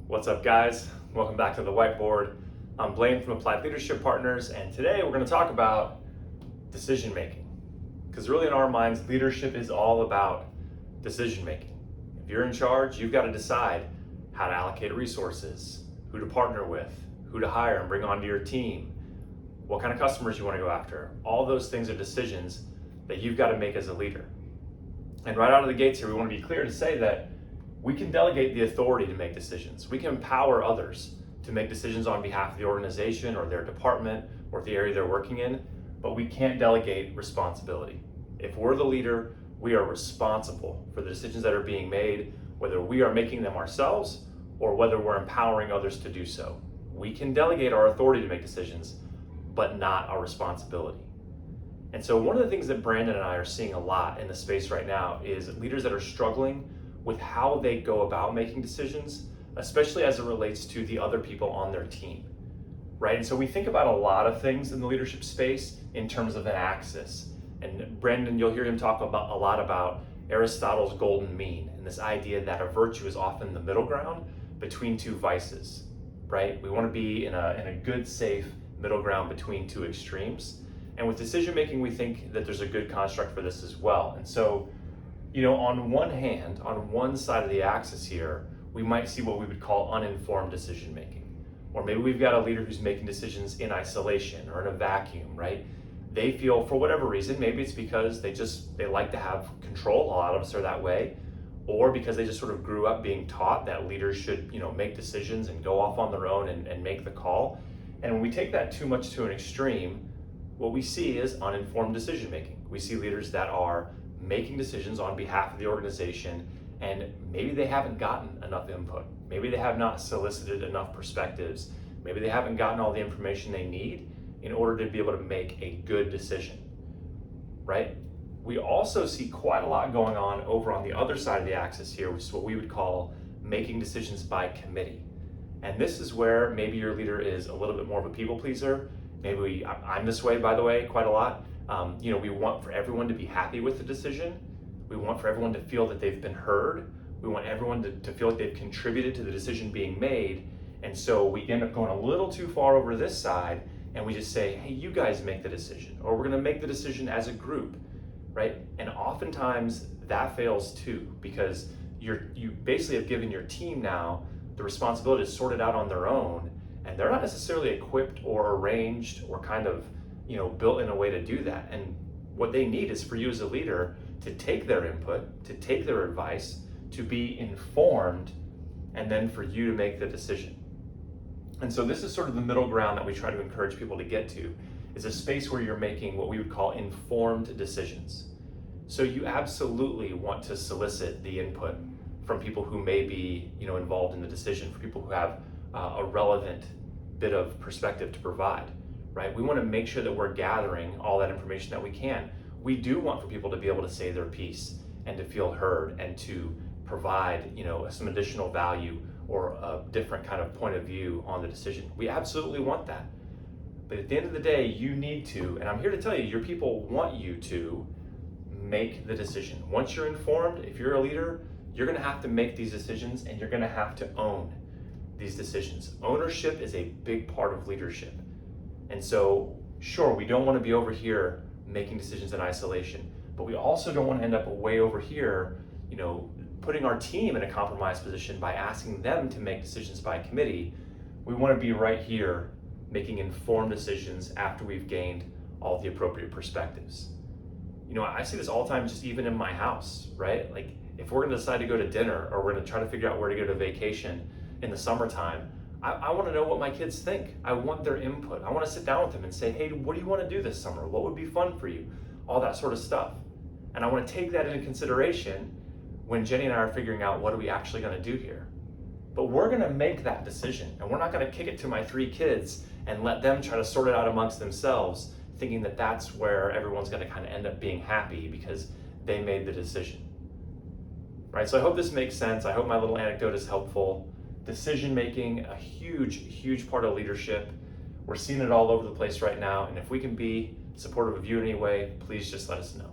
What's up, guys? Welcome back to the whiteboard. I'm Blaine from Applied Leadership Partners, and today we're going to talk about decision making. Because really, in our minds, leadership is all about decision making. If you're in charge, you've got to decide how to allocate resources, who to partner with, who to hire and bring onto your team, what kind of customers you want to go after. All those things are decisions that you've got to make as a leader. And right out of the gates here, we want to be clear to say that we can delegate the authority to make decisions. We can empower others to make decisions on behalf of the organization or their department or the area they're working in, but we can't delegate responsibility. If we're the leader, we are responsible for the decisions that are being made, whether we are making them ourselves or whether we're empowering others to do so. We can delegate our authority to make decisions, but not our responsibility. And so one of the things that Brandon and I are seeing a lot in the space right now is leaders that are struggling with how they go about making decisions, especially as it relates to the other people on their team, right? And so we think about a lot of things in the leadership space in terms of an axis. And Brandon, you'll hear him talk about a lot about Aristotle's golden mean and this idea that a virtue is often the middle ground between two vices, right? We want to be in a good, safe middle ground between two extremes. And with decision making, we think that there's a good construct for this as well. And so, on one hand, on one side of the axis here, we might see what we would call uninformed decision making. Or maybe we've got a leader who's making decisions in isolation or in a vacuum, right? They feel, for whatever reason, maybe it's because they like to have control, a lot of us are that way, or because they just sort of grew up being taught that leaders should, make decisions and go off on their own and make the call. And when we take that too much to an extreme, what we see is uninformed decision making. We see leaders that are making decisions on behalf of the organization, and maybe they haven't gotten enough input. Maybe they have not solicited enough perspectives. Maybe they haven't gotten all the information they need in order to be able to make a good decision, right? We also see quite a lot going on over on the other side of the axis here, which is what we would call making decisions by committee. And this is where maybe your leader is a little bit more of a people pleaser. Maybe I'm this way, by the way, quite a lot. We want for everyone to be happy with the decision. We want for everyone to feel that they've been heard. We want everyone to feel like they've contributed to the decision being made. And so we end up going a little too far over this side and we just say, hey, you guys make the decision, or we're gonna make the decision as a group, right? And oftentimes that fails too, because you basically have given your team now the responsibility to sort it out on their own, and they're not necessarily equipped or arranged or kind of built in a way to do that. And what they need is for you as a leader to take their input, to take their advice, to be informed, and then for you to make the decision. And so this is sort of the middle ground that we try to encourage people to get to, is a space where you're making what we would call informed decisions. So you absolutely want to solicit the input from people who may be involved in the decision, for people who have a relevant bit of perspective to provide, right? We want to make sure that we're gathering all that information that we can. We do want for people to be able to say their piece and to feel heard and to provide, some additional value or a different kind of point of view on the decision. We absolutely want that. But at the end of the day, you need to, and I'm here to tell you, your people want you to make the decision. Once you're informed, if you're a leader, you're going to have to make these decisions and you're going to have to own these decisions. Ownership is a big part of leadership. And so, sure, we don't want to be over here making decisions in isolation, but we also don't want to end up way over here, putting our team in a compromised position by asking them to make decisions by committee. We want to be right here making informed decisions after we've gained all the appropriate perspectives. I see this all the time, just even in my house, right? Like if we're going to decide to go to dinner or we're going to try to figure out where to go to vacation in the summertime, I want to know what my kids think. I want their input. I want to sit down with them and say, hey, what do you want to do this summer? What would be fun for you? All that sort of stuff. And I want to take that into consideration when Jenny and I are figuring out what are we actually going to do here. But we're going to make that decision, and we're not going to kick it to my 3 kids and let them try to sort it out amongst themselves, thinking that that's where everyone's going to kind of end up being happy because they made the decision. Right? So I hope this makes sense. I hope my little anecdote is helpful. Decision making, a huge part of leadership. We're seeing it all over the place right now, and if we can be supportive of you in any way, please just let us know.